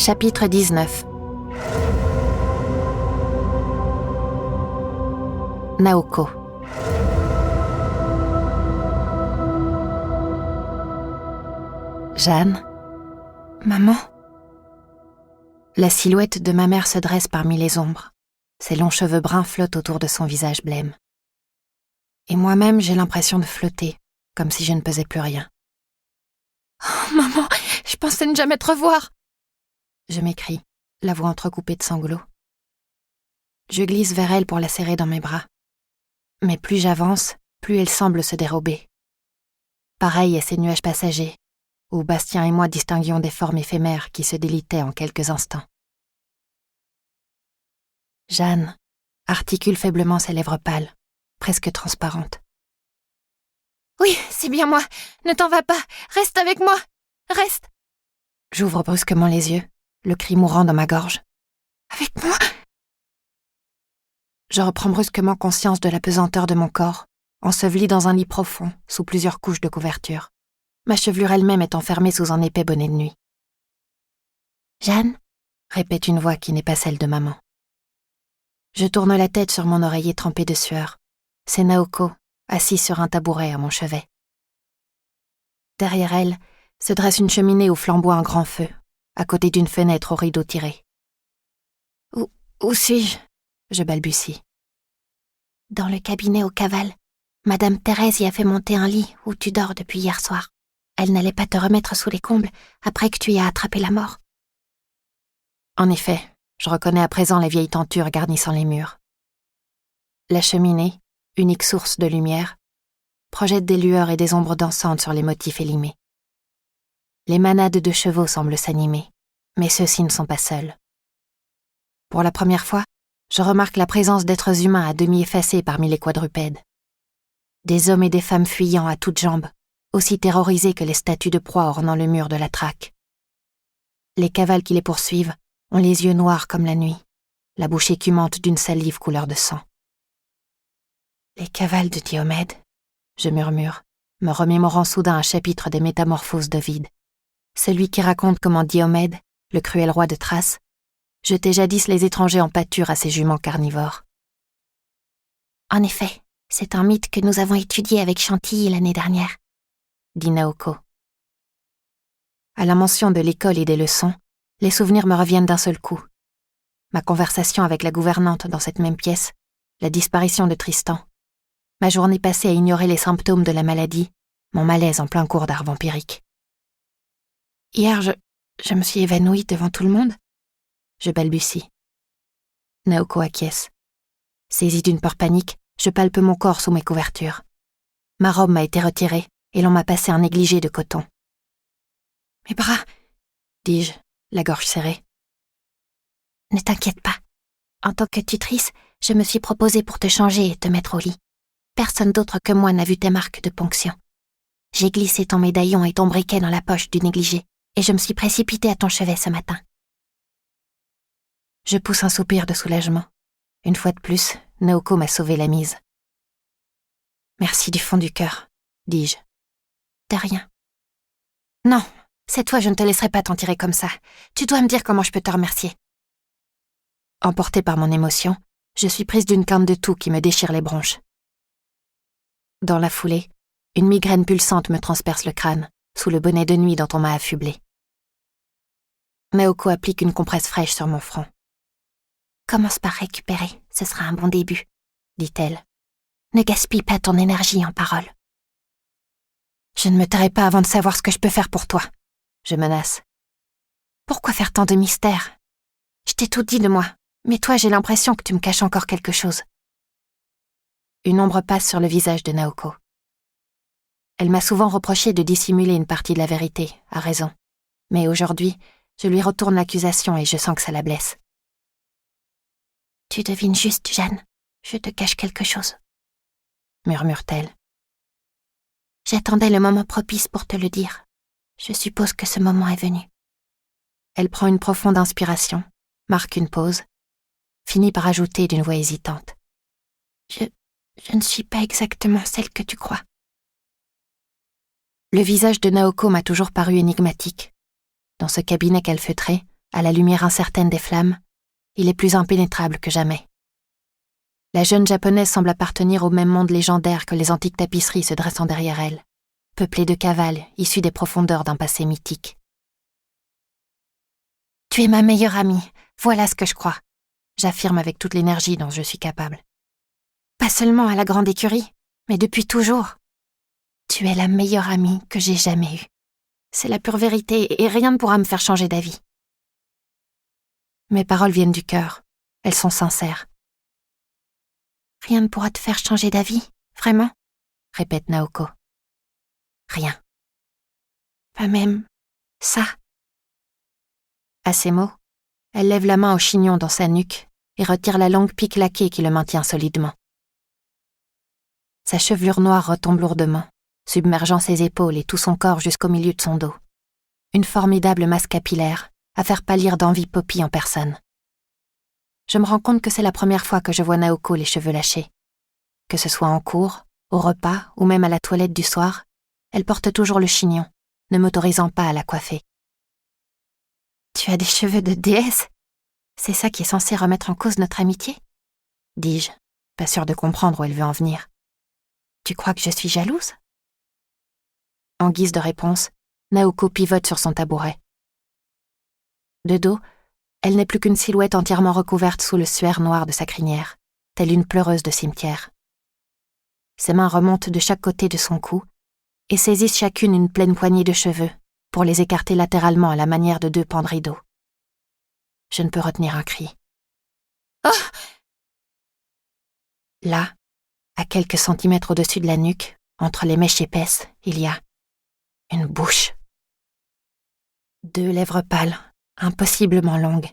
Chapitre 19. Naoko. Jeanne. Maman. La silhouette de ma mère se dresse parmi les ombres. Ses longs cheveux bruns flottent autour de son visage blême. Et moi-même, j'ai l'impression de flotter, comme si je ne pesais plus rien. Oh, maman, je pensais ne jamais te revoir. Je m'écrie, la voix entrecoupée de sanglots. Je glisse vers elle pour la serrer dans mes bras. Mais plus j'avance, plus elle semble se dérober. Pareil à ces nuages passagers, où Bastien et moi distinguions des formes éphémères qui se délitaient en quelques instants. Jeanne articule faiblement ses lèvres pâles, presque transparentes. Oui, c'est bien moi. Ne t'en vas pas. Reste avec moi. Reste. J'ouvre brusquement les yeux, le cri mourant dans ma gorge. Avec moi? Je reprends brusquement conscience de la pesanteur de mon corps, enseveli dans un lit profond, sous plusieurs couches de couverture. Ma chevelure elle-même est enfermée sous un épais bonnet de nuit. Jeanne, répète une voix qui n'est pas celle de maman. Je tourne la tête sur mon oreiller trempé de sueur. C'est Naoko, assise sur un tabouret à mon chevet. Derrière elle se dresse une cheminée où flamboie un grand feu, à côté d'une fenêtre au rideau tiré. Où suis-je? Je balbutie. Dans le cabinet au cavale. Madame Thérèse y a fait monter un lit où tu dors depuis hier soir. Elle n'allait pas te remettre sous les combles après que tu y aies attrapé la mort. En effet, je reconnais à présent les vieilles tentures garnissant les murs. La cheminée, unique source de lumière, projette des lueurs et des ombres dansantes sur les motifs élimés. Les manades de chevaux semblent s'animer, mais ceux-ci ne sont pas seuls. Pour la première fois, je remarque la présence d'êtres humains à demi effacés parmi les quadrupèdes. Des hommes et des femmes fuyant à toutes jambes, aussi terrorisés que les statues de proie ornant le mur de la traque. Les cavales qui les poursuivent ont les yeux noirs comme la nuit, la bouche écumante d'une salive couleur de sang. Les cavales de Diomède, je murmure, me remémorant soudain un chapitre des Métamorphoses d'Ovide. Celui qui raconte comment Diomède, le cruel roi de Thrace, jetait jadis les étrangers en pâture à ses juments carnivores. En effet, c'est un mythe que nous avons étudié avec Chantilly l'année dernière, dit Naoko. À la mention de l'école et des leçons, les souvenirs me reviennent d'un seul coup. Ma conversation avec la gouvernante dans cette même pièce, la disparition de Tristan, ma journée passée à ignorer les symptômes de la maladie, mon malaise en plein cours d'art vampirique. Hier, je me suis évanouie devant tout le monde. Je balbutie. Naoko acquiesce. Saisie d'une peur panique, je palpe mon corps sous mes couvertures. Ma robe m'a été retirée et l'on m'a passé un négligé de coton. Mes bras, dis-je, la gorge serrée. Ne t'inquiète pas. En tant que tutrice, je me suis proposée pour te changer et te mettre au lit. Personne d'autre que moi n'a vu tes marques de ponction. J'ai glissé ton médaillon et ton briquet dans la poche du négligé et je me suis précipitée à ton chevet ce matin. Je pousse un soupir de soulagement. Une fois de plus, Naoko m'a sauvé la mise. Merci du fond du cœur, dis-je. De rien. Non, cette fois je ne te laisserai pas t'en tirer comme ça. Tu dois me dire comment je peux te remercier. Emportée par mon émotion, je suis prise d'une quinte de toux qui me déchire les bronches. Dans la foulée, une migraine pulsante me transperce le crâne, sous le bonnet de nuit dont on m'a affublé. Naoko applique une compresse fraîche sur mon front. Commence par récupérer, ce sera un bon début, dit-elle. Ne gaspille pas ton énergie en paroles. Je ne me tairai pas avant de savoir ce que je peux faire pour toi, je menace. Pourquoi faire tant de mystère? Je t'ai tout dit de moi, mais toi j'ai l'impression que tu me caches encore quelque chose. Une ombre passe sur le visage de Naoko. Elle m'a souvent reproché de dissimuler une partie de la vérité, à raison. Mais aujourd'hui, je lui retourne l'accusation et je sens que ça la blesse. Tu devines juste, Jeanne. Je te cache quelque chose. murmure-t-elle. J'attendais le moment propice pour te le dire. Je suppose que ce moment est venu. Elle prend une profonde inspiration, marque une pause, finit par ajouter d'une voix hésitante. Je ne suis pas exactement celle que tu crois. Le visage de Naoko m'a toujours paru énigmatique. Dans ce cabinet calfeutré, à la lumière incertaine des flammes, il est plus impénétrable que jamais. La jeune japonaise semble appartenir au même monde légendaire que les antiques tapisseries se dressant derrière elle, peuplées de cavales issues des profondeurs d'un passé mythique. Tu es ma meilleure amie, voilà ce que je crois, j'affirme avec toute l'énergie dont je suis capable. Pas seulement à la grande écurie, mais depuis toujours. Tu es la meilleure amie que j'ai jamais eue. C'est la pure vérité et rien ne pourra me faire changer d'avis. Mes paroles viennent du cœur, elles sont sincères. Rien ne pourra te faire changer d'avis, vraiment ? Répète Naoko. Rien. Pas même ça. À ces mots, elle lève la main au chignon dans sa nuque et retire la longue pique laquée qui le maintient solidement. Sa chevelure noire retombe lourdement, submergeant ses épaules et tout son corps jusqu'au milieu de son dos. Une formidable masse capillaire, à faire pâlir d'envie Poppy en personne. Je me rends compte que c'est la première fois que je vois Naoko les cheveux lâchés. Que ce soit en cours, au repas ou même à la toilette du soir, elle porte toujours le chignon, ne m'autorisant pas à la coiffer. Tu as des cheveux de déesse ? C'est ça qui est censé remettre en cause notre amitié ? Dis-je, pas sûre de comprendre où elle veut en venir. Tu crois que je suis jalouse ? En guise de réponse, Naoko pivote sur son tabouret. De dos, elle n'est plus qu'une silhouette entièrement recouverte sous le suaire noir de sa crinière, telle une pleureuse de cimetière. Ses mains remontent de chaque côté de son cou et saisissent chacune une pleine poignée de cheveux pour les écarter latéralement à la manière de deux pans de rideau. Je ne peux retenir un cri. Oh ! Là, à quelques centimètres au-dessus de la nuque, entre les mèches épaisses, il y a une bouche. 2 lèvres pâles, impossiblement longues,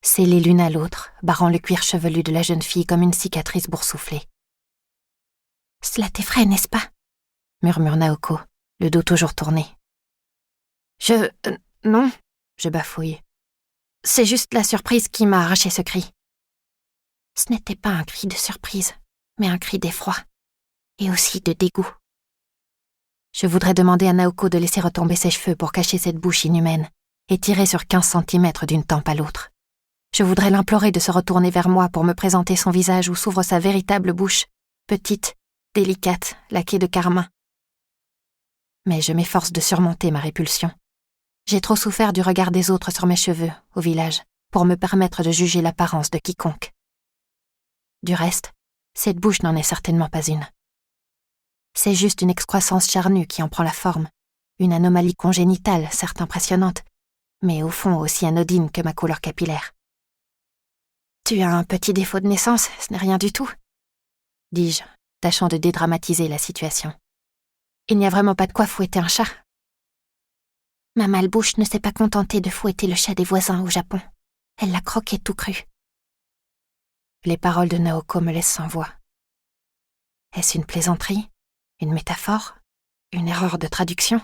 scellées l'une à l'autre, barrant le cuir chevelu de la jeune fille comme une cicatrice boursouflée. « Cela t'effraie, n'est-ce pas ?» murmure Naoko, le dos toujours tourné. Non, je bafouille. C'est juste la surprise qui m'a arraché ce cri. Ce n'était pas un cri de surprise, mais un cri d'effroi, et aussi de dégoût. Je voudrais demander à Naoko de laisser retomber ses cheveux pour cacher cette bouche inhumaine, étirée sur 15 centimètres d'une tempe à l'autre. Je voudrais l'implorer de se retourner vers moi pour me présenter son visage où s'ouvre sa véritable bouche, petite, délicate, laquée de carmin. Mais je m'efforce de surmonter ma répulsion. J'ai trop souffert du regard des autres sur mes cheveux, au village, pour me permettre de juger l'apparence de quiconque. Du reste, cette bouche n'en est certainement pas une. C'est juste une excroissance charnue qui en prend la forme, une anomalie congénitale, certes impressionnante, mais au fond aussi anodine que ma couleur capillaire. « Tu as un petit défaut de naissance, ce n'est rien du tout », dis-je, tâchant de dédramatiser la situation. Il n'y a vraiment pas de quoi fouetter un chat. Ma malbouche ne s'est pas contentée de fouetter le chat des voisins au Japon. Elle l'a croqué tout cru. Les paroles de Naoko me laissent sans voix. Est-ce une plaisanterie ? Une métaphore ? Une erreur de traduction ?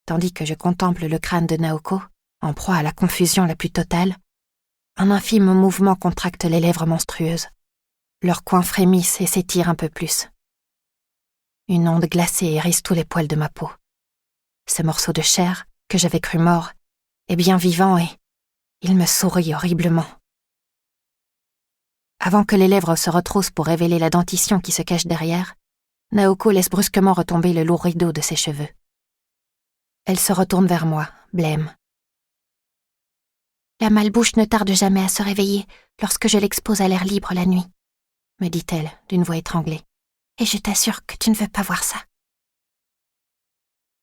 Tandis que je contemple le crâne de Naoko, en proie à la confusion la plus totale, un infime mouvement contracte les lèvres monstrueuses. Leurs coins frémissent et s'étirent un peu plus. Une onde glacée hérisse tous les poils de ma peau. Ce morceau de chair, que j'avais cru mort, est bien vivant et il me sourit horriblement. Avant que les lèvres se retroussent pour révéler la dentition qui se cache derrière, Naoko laisse brusquement retomber le lourd rideau de ses cheveux. Elle se retourne vers moi, blême. « La malbouche ne tarde jamais à se réveiller lorsque je l'expose à l'air libre la nuit, » me dit-elle d'une voix étranglée. « Et je t'assure que tu ne veux pas voir ça. »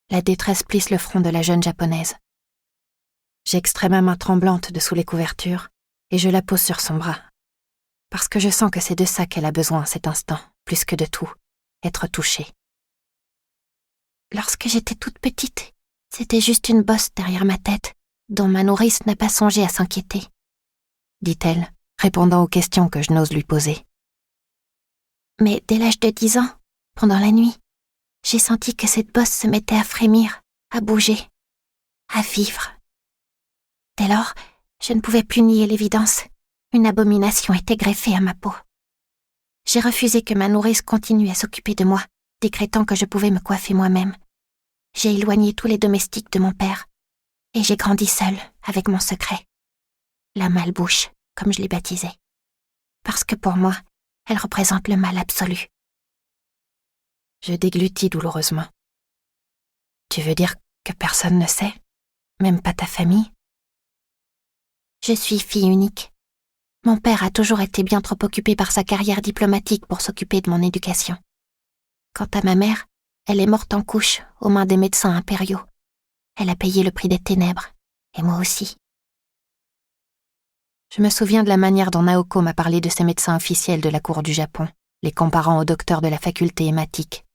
La détresse plisse le front de la jeune japonaise. J'extrais ma main tremblante de sous les couvertures et je la pose sur son bras. Parce que je sens que c'est de ça qu'elle a besoin cet instant, plus que de tout, être touchée. Lorsque j'étais toute petite, c'était juste une bosse derrière ma tête, dont ma nourrice n'a pas songé à s'inquiéter, dit-elle, répondant aux questions que je n'ose lui poser. Mais dès l'âge de 10 ans, pendant la nuit, j'ai senti que cette bosse se mettait à frémir, à bouger, à vivre. Dès lors, je ne pouvais plus nier l'évidence. Une abomination était greffée à ma peau. J'ai refusé que ma nourrice continue à s'occuper de moi, décrétant que je pouvais me coiffer moi-même. J'ai éloigné tous les domestiques de mon père, et j'ai grandi seule avec mon secret. La malbouche, comme je l'ai baptisée. Parce que pour moi, elle représente le mal absolu. Je déglutis douloureusement. Tu veux dire que personne ne sait? Même pas ta famille? Je suis fille unique. Mon père a toujours été bien trop occupé par sa carrière diplomatique pour s'occuper de mon éducation. Quant à ma mère, elle est morte en couches aux mains des médecins impériaux. Elle a payé le prix des ténèbres, et moi aussi. Je me souviens de la manière dont Naoko m'a parlé de ces médecins officiels de la cour du Japon, les comparant aux docteurs de la faculté hématique.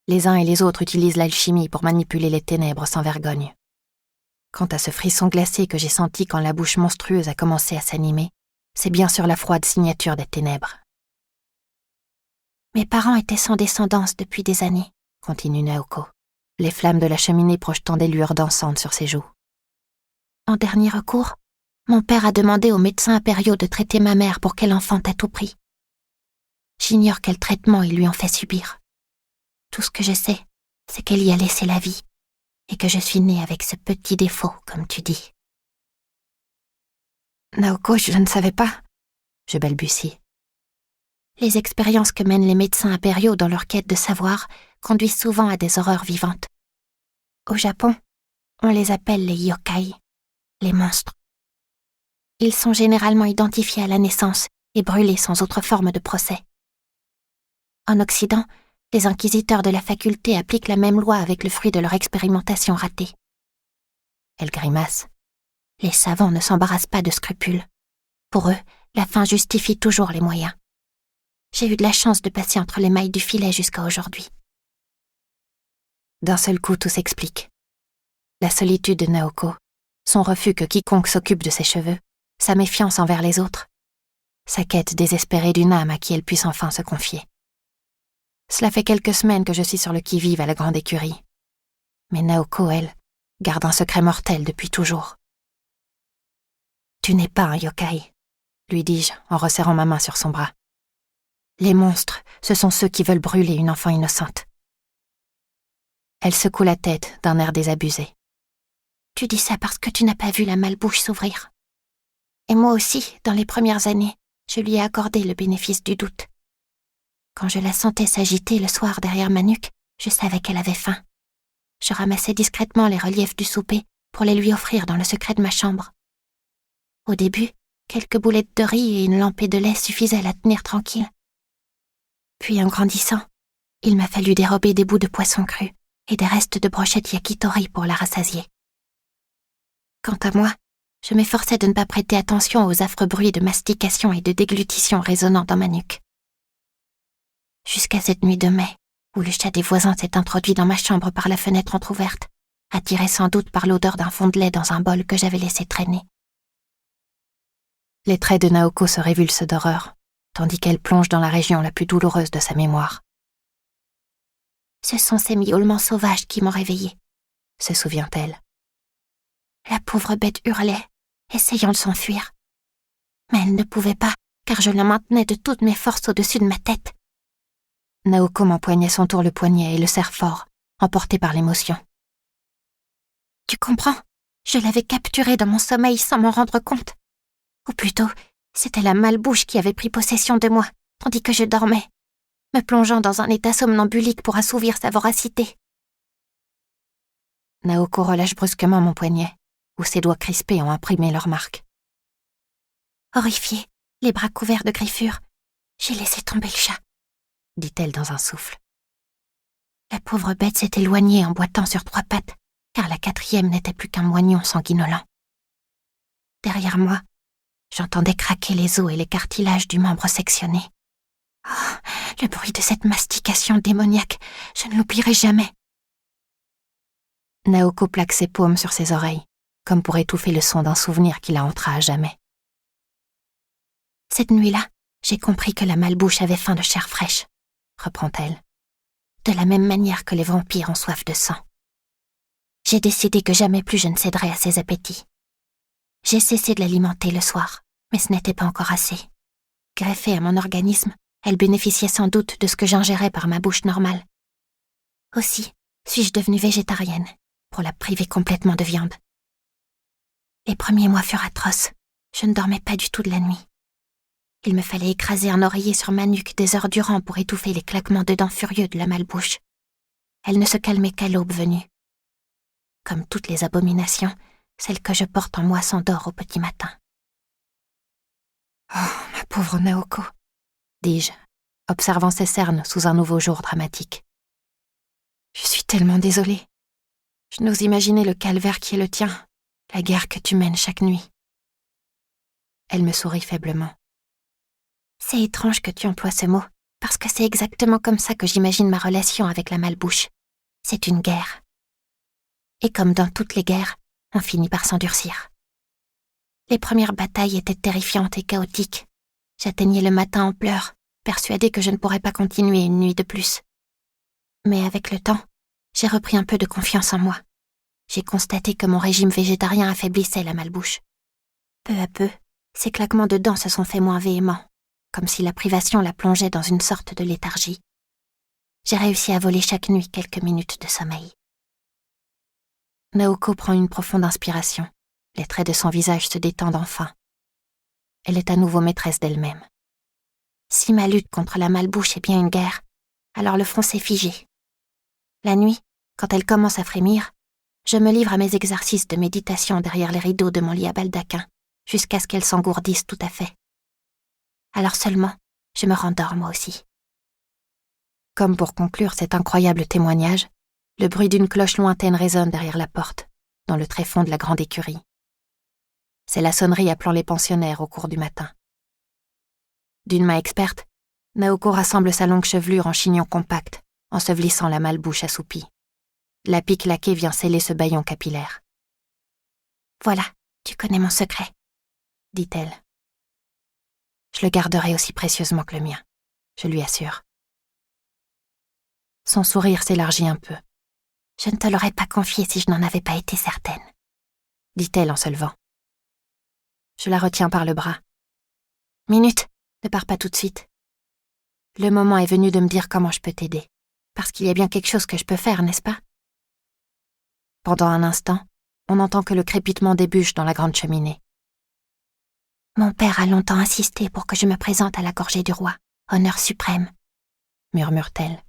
Les uns et les autres utilisent l'alchimie pour manipuler les ténèbres sans vergogne. Quant à ce frisson glacé que j'ai senti quand la bouche monstrueuse a commencé à s'animer, c'est bien sûr la froide signature des ténèbres. Mes parents étaient sans descendance depuis des années, continue Naoko, les flammes de la cheminée projetant des lueurs dansantes sur ses joues. En dernier recours, mon père a demandé aux médecins impériaux de traiter ma mère pour qu'elle enfante à tout prix. J'ignore quel traitement ils lui ont fait subir. Tout ce que je sais, c'est qu'elle y a laissé la vie, et que je suis née avec ce petit défaut, comme tu dis. Naoko, je ne savais pas, je balbutie. Les expériences que mènent les médecins impériaux dans leur quête de savoir conduisent souvent à des horreurs vivantes. Au Japon, on les appelle les yokai, les monstres. Ils sont généralement identifiés à la naissance et brûlés sans autre forme de procès. En Occident, les inquisiteurs de la faculté appliquent la même loi avec le fruit de leur expérimentation ratée. Elle grimace. Les savants ne s'embarrassent pas de scrupules. Pour eux, la fin justifie toujours les moyens. J'ai eu de la chance de passer entre les mailles du filet jusqu'à aujourd'hui. D'un seul coup, tout s'explique. La solitude de Naoko, son refus que quiconque s'occupe de ses cheveux, sa méfiance envers les autres, sa quête désespérée d'une âme à qui elle puisse enfin se confier. Cela fait quelques semaines que je suis sur le qui-vive à la grande écurie. Mais Naoko, elle, garde un secret mortel depuis toujours. Tu n'es pas un yokai, lui dis-je en resserrant ma main sur son bras. Les monstres, ce sont ceux qui veulent brûler une enfant innocente. Elle secoue la tête d'un air désabusé. Tu dis ça parce que tu n'as pas vu la malbouche s'ouvrir. Et moi aussi, dans les premières années, je lui ai accordé le bénéfice du doute. Quand je la sentais s'agiter le soir derrière ma nuque, je savais qu'elle avait faim. Je ramassais discrètement les reliefs du souper pour les lui offrir dans le secret de ma chambre. Au début, quelques boulettes de riz et une lampée de lait suffisaient à la tenir tranquille. Puis en grandissant, il m'a fallu dérober des bouts de poisson cru et des restes de brochettes yakitori pour la rassasier. Quant à moi, je m'efforçais de ne pas prêter attention aux affreux bruits de mastication et de déglutition résonnant dans ma nuque. Jusqu'à cette nuit de mai, où le chat des voisins s'est introduit dans ma chambre par la fenêtre entr'ouverte, attiré sans doute par l'odeur d'un fond de lait dans un bol que j'avais laissé traîner. Les traits de Naoko se révulsent d'horreur, tandis qu'elle plonge dans la région la plus douloureuse de sa mémoire. Ce sont ces miaulements sauvages qui m'ont réveillée, se souvient-elle. La pauvre bête hurlait, essayant de s'enfuir. Mais elle ne pouvait pas, car je la maintenais de toutes mes forces au-dessus de ma tête. Naoko m'empoignait son tour le poignet et le serre fort, emporté par l'émotion. Tu comprends? Je l'avais capturée dans mon sommeil sans m'en rendre compte. Ou plutôt, c'était la malbouche qui avait pris possession de moi, tandis que je dormais, me plongeant dans un état somnambulique pour assouvir sa voracité. Naoko relâche brusquement mon poignet, où ses doigts crispés ont imprimé leur marque. Horrifiée, les bras couverts de griffures, j'ai laissé tomber le chat, dit-elle dans un souffle. La pauvre bête s'est éloignée en boitant sur 3 pattes, car la 4e n'était plus qu'un moignon sanguinolent. Derrière moi, j'entendais craquer les os et les cartilages du membre sectionné. Oh, le bruit de cette mastication démoniaque, je ne l'oublierai jamais. Naoko plaque ses paumes sur ses oreilles, comme pour étouffer le son d'un souvenir qui la hantera à jamais. Cette nuit-là, J'ai compris que la malbouche avait faim de chair fraîche, reprend-elle, de la même manière que les vampires ont soif de sang. J'ai décidé que jamais plus je ne céderais à ses appétits. J'ai cessé de l'alimenter le soir, mais ce n'était pas encore assez. Greffée à mon organisme, elle bénéficiait sans doute de ce que j'ingérais par ma bouche normale. Aussi, suis-je devenue végétarienne, pour la priver complètement de viande. Les premiers mois furent atroces. Je ne dormais pas du tout de la nuit. Il me fallait écraser un oreiller sur ma nuque des heures durant pour étouffer les claquements de dents furieux de la malbouche. Elle ne se calmait qu'à l'aube venue. Comme toutes les abominations, celle que je porte en moi s'endort au petit matin. « Oh, ma pauvre Naoko !» dis-je, observant ses cernes sous un nouveau jour dramatique. « Je suis tellement désolée. Je n'ose imaginer le calvaire qui est le tien, la guerre que tu mènes chaque nuit. » Elle me sourit faiblement. « C'est étrange que tu emploies ce mot, parce que c'est exactement comme ça que j'imagine ma relation avec la malbouche. C'est une guerre. Et comme dans toutes les guerres, on finit par s'endurcir. Les premières batailles étaient terrifiantes et chaotiques. J'atteignais le matin en pleurs, persuadée que je ne pourrais pas continuer une nuit de plus. Mais avec le temps, j'ai repris un peu de confiance en moi. J'ai constaté que mon régime végétarien affaiblissait la malbouche. Peu à peu, ses claquements de dents se sont fait moins véhéments, comme si la privation la plongeait dans une sorte de léthargie. J'ai réussi à voler chaque nuit quelques minutes de sommeil. Naoko prend une profonde inspiration. Les traits de son visage se détendent enfin. Elle est à nouveau maîtresse d'elle-même. Si ma lutte contre la malbouche est bien une guerre, alors le front s'est figé. La nuit, quand elle commence à frémir, je me livre à mes exercices de méditation derrière les rideaux de mon lit à baldaquin, jusqu'à ce qu'elle s'engourdisse tout à fait. Alors seulement, je me rendors moi aussi. Comme pour conclure cet incroyable témoignage, le bruit d'une cloche lointaine résonne derrière la porte, dans le tréfonds de la grande écurie. C'est la sonnerie appelant les pensionnaires au cours du matin. D'une main experte, Naoko rassemble sa longue chevelure en chignon compact, ensevelissant la malbouche assoupie. La pique laquée vient sceller ce bâillon capillaire. « Voilà, tu connais mon secret, » dit-elle. Je le garderai aussi précieusement que le mien, je lui assure. Son sourire s'élargit un peu. « Je ne te l'aurais pas confié si je n'en avais pas été certaine, » dit-elle en se levant. Je la retiens par le bras. « Minute, ne pars pas tout de suite. Le moment est venu de me dire comment je peux t'aider, parce qu'il y a bien quelque chose que je peux faire, n'est-ce pas ?» Pendant un instant, on n'entend que le crépitement des bûches dans la grande cheminée. « Mon père a longtemps insisté pour que je me présente à la gorgée du roi, honneur suprême, » murmure-t-elle.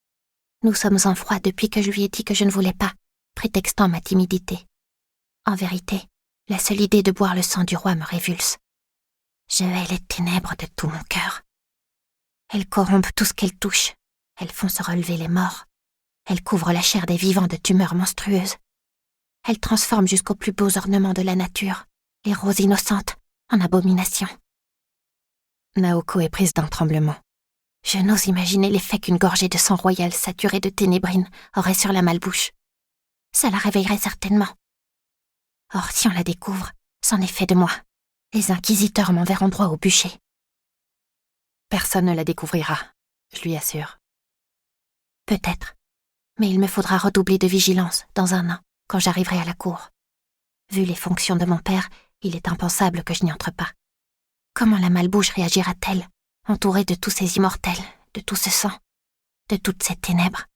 « Nous sommes en froid depuis que je lui ai dit que je ne voulais pas, prétextant ma timidité. En vérité, la seule idée de boire le sang du roi me révulse. Je hais les ténèbres de tout mon cœur. Elles corrompent tout ce qu'elles touchent. Elles font se relever les morts. Elles couvrent la chair des vivants de tumeurs monstrueuses. Elles transforment jusqu'aux plus beaux ornements de la nature, les roses innocentes, en abominations. » Naoko est prise d'un tremblement. Je n'ose imaginer l'effet qu'une gorgée de sang royal saturé de ténébrine aurait sur la malbouche. Ça la réveillerait certainement. Or, si on la découvre, c'en est fait de moi. Les inquisiteurs m'enverront droit au bûcher. Personne ne la découvrira, je lui assure. Peut-être, mais il me faudra redoubler de vigilance dans un an, quand j'arriverai à la cour. Vu les fonctions de mon père, il est impensable que je n'y entre pas. Comment la malbouche réagira-t-elle, entourée de tous ces immortels, de tout ce sang, de toutes ces ténèbres?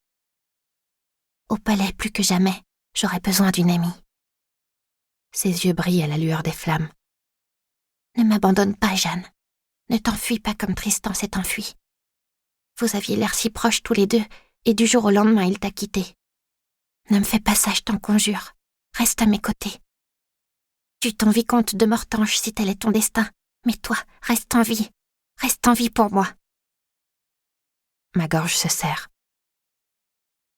Au palais, plus que jamais, j'aurai besoin d'une amie. Ses yeux brillent à la lueur des flammes. Ne m'abandonne pas, Jeanne. Ne t'enfuis pas comme Tristan s'est enfui. Vous aviez l'air si proches tous les deux, et du jour au lendemain, il t'a quitté. Ne me fais pas ça, je t'en conjure. Reste à mes côtés. Tu t'en vicomte de Mortange si tel est ton destin, mais toi, reste en vie. Reste en vie pour moi. Ma gorge se serre.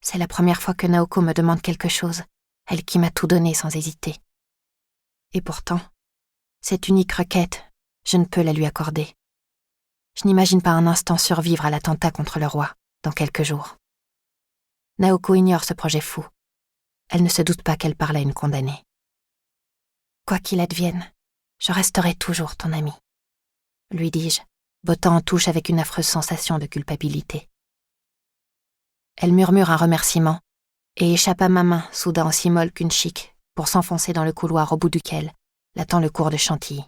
C'est la première fois que Naoko me demande quelque chose, elle qui m'a tout donné sans hésiter. Et pourtant, cette unique requête, je ne peux la lui accorder. Je n'imagine pas un instant survivre à l'attentat contre le roi, dans quelques jours. Naoko ignore ce projet fou. Elle ne se doute pas qu'elle parle à une condamnée. Quoi qu'il advienne, je resterai toujours ton amie, lui dis-je, bottant en touche avec une affreuse sensation de culpabilité. Elle murmure un remerciement et échappe à ma main, soudain aussi molle qu'une chique, pour s'enfoncer dans le couloir au bout duquel l'attend le cours de Chantilly.